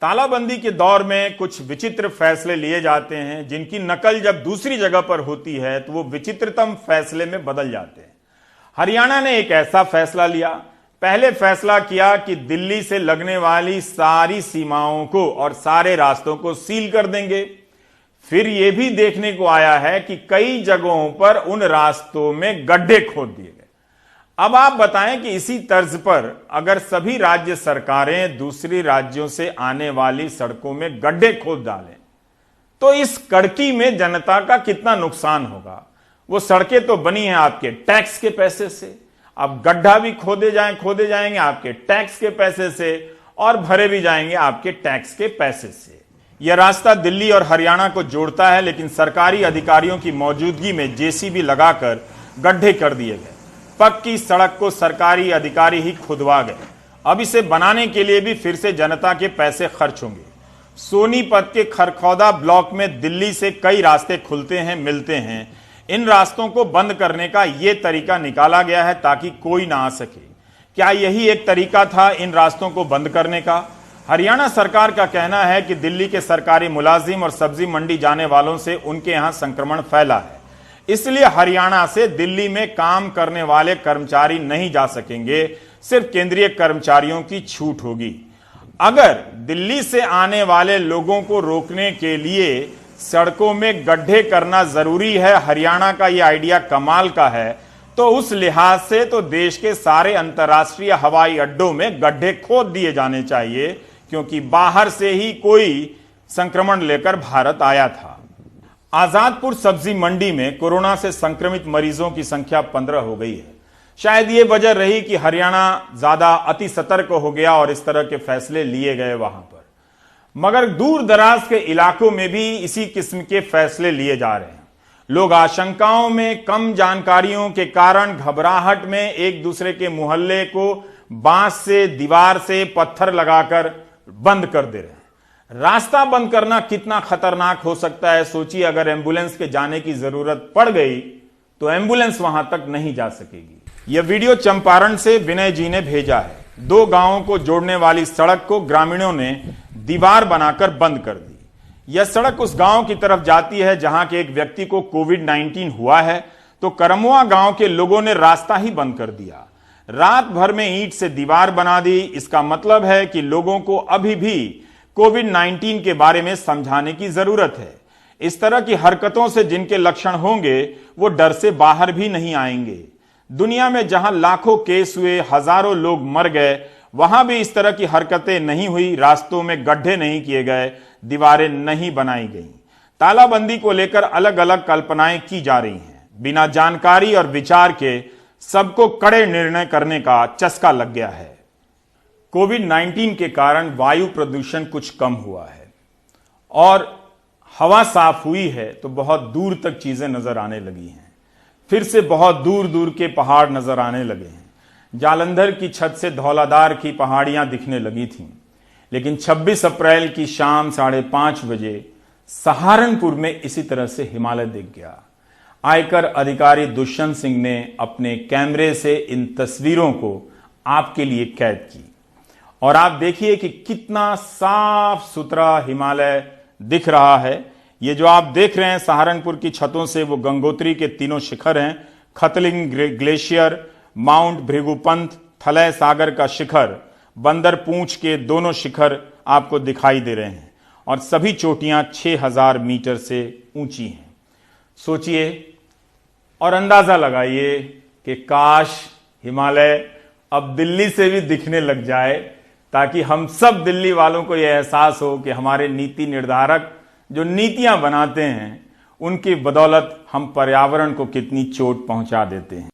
तालाबंदी के दौर में कुछ विचित्र फैसले लिए जाते हैं जिनकी नकल जब दूसरी जगह पर होती है तो वो विचित्रतम फैसले में बदल जाते हैं। हरियाणा ने एक ऐसा फैसला लिया। पहले फैसला किया कि दिल्ली से लगने वाली सारी सीमाओं को और सारे रास्तों को सील कर देंगे। फिर यह भी देखने को आया है कि कई जगहों पर उन रास्तों में गड्ढे खोद दिए गए। अब आप बताएं कि इसी तर्ज पर अगर सभी राज्य सरकारें दूसरी राज्यों से आने वाली सड़कों में गड्ढे खोद डालें तो इस कड़की में जनता का कितना नुकसान होगा। वो सड़कें तो बनी हैं आपके टैक्स के पैसे से, अब गड्ढा भी खोदे जाएंगे आपके टैक्स के पैसे से और भरे भी जाएंगे आपके टैक्स के पैसे से। यह रास्ता दिल्ली और हरियाणा को जोड़ता है, लेकिन सरकारी अधिकारियों की मौजूदगी में जेसीबी लगाकर गड्ढे कर दिए गए। पक्की सड़क को सरकारी अधिकारी ही खुदवा गए। अब इसे बनाने के लिए भी फिर से जनता के पैसे खर्च होंगे। सोनीपत के खरखौदा ब्लॉक में दिल्ली से कई रास्ते खुलते हैं, मिलते हैं। इन रास्तों को बंद करने का यह तरीका निकाला गया है ताकि कोई ना आ सके। क्या यही एक तरीका था इन रास्तों को बंद करने का? हरियाणा सरकार का कहना है कि दिल्ली के सरकारी मुलाजिम और सब्जी मंडी जाने वालों से उनके यहां संक्रमण फैला है, इसलिए हरियाणा से दिल्ली में काम करने वाले कर्मचारी नहीं जा सकेंगे, सिर्फ केंद्रीय कर्मचारियों की छूट होगी। अगर दिल्ली से आने वाले लोगों को रोकने के लिए सड़कों में गड्ढे करना जरूरी है, हरियाणा का यह आइडिया कमाल का है, तो उस लिहाज से तो देश के सारे अंतर्राष्ट्रीय हवाई अड्डों में गड्ढे खोद दिए जाने चाहिए, क्योंकि बाहर से ही कोई संक्रमण लेकर भारत आया था। आजादपुर सब्जी मंडी में कोरोना से संक्रमित मरीजों की संख्या 15 हो गई है। शायद ये वजह रही कि हरियाणा ज्यादा अति सतर्क हो गया और इस तरह के फैसले लिए गए वहां पर। मगर दूर दराज के इलाकों में भी इसी किस्म के फैसले लिए जा रहे हैं। लोग आशंकाओं में, कम जानकारियों के कारण घबराहट में एक दूसरे के मोहल्ले को बांस से, दीवार से, पत्थर लगाकर बंद कर दे रहे हैं। रास्ता बंद करना कितना खतरनाक हो सकता है सोचिए। अगर एम्बुलेंस के जाने की जरूरत पड़ गई तो एम्बुलेंस वहां तक नहीं जा सकेगी। यह वीडियो चंपारण से विनय जी ने भेजा है। 2 गांवों को जोड़ने वाली सड़क को ग्रामीणों ने दीवार बनाकर बंद कर दी। यह सड़क उस गांव की तरफ जाती है जहां के एक व्यक्ति को कोविड-19 हुआ है, तो करमुआ गांव के लोगों ने रास्ता ही बंद कर दिया। रात भर में ईंट से दीवार बना दी। इसका मतलब है कि लोगों को अभी भी कोविड-19 के बारे में समझाने की जरूरत है। इस तरह की हरकतों से जिनके लक्षण होंगे वो डर से बाहर भी नहीं आएंगे। दुनिया में जहां लाखों केस हुए, हजारों लोग मर गए, वहां भी इस तरह की हरकतें नहीं हुई। रास्तों में गड्ढे नहीं किए गए, दीवारें नहीं बनाई गई। तालाबंदी को लेकर अलग अलग कल्पनाएं की जा रही हैं। बिना जानकारी और विचार के सबको कड़े निर्णय करने का चस्का लग गया है। कोविड-19 के कारण वायु प्रदूषण कुछ कम हुआ है और हवा साफ हुई है, तो बहुत दूर तक चीजें नजर आने लगी हैं। फिर से बहुत दूर दूर के पहाड़ नजर आने लगे हैं। जालंधर की छत से धौलाधार की पहाड़ियां दिखने लगी थीं, लेकिन 26 अप्रैल की शाम 5:30 बजे सहारनपुर में इसी तरह से हिमालय दिख गया। आयकर अधिकारी दुष्यंत सिंह ने अपने कैमरे से इन तस्वीरों को आपके लिए कैद की और आप देखिए कि कितना साफ सुथरा हिमालय दिख रहा है। ये जो आप देख रहे हैं सहारनपुर की छतों से, वो गंगोत्री के 3 शिखर हैं। खतलिंग ग्लेशियर, माउंट भृगुपंथ, थलय सागर का शिखर, बंदर पूंछ के 2 शिखर आपको दिखाई दे रहे हैं और सभी चोटियां 6000 मीटर से ऊंची हैं। सोचिए और अंदाजा लगाइए कि काश हिमालय अब दिल्ली से भी दिखने लग जाए, ताकि हम सब दिल्ली वालों को यह एहसास हो कि हमारे नीति निर्धारक जो नीतियां बनाते हैं उनकी बदौलत हम पर्यावरण को कितनी चोट पहुंचा देते हैं।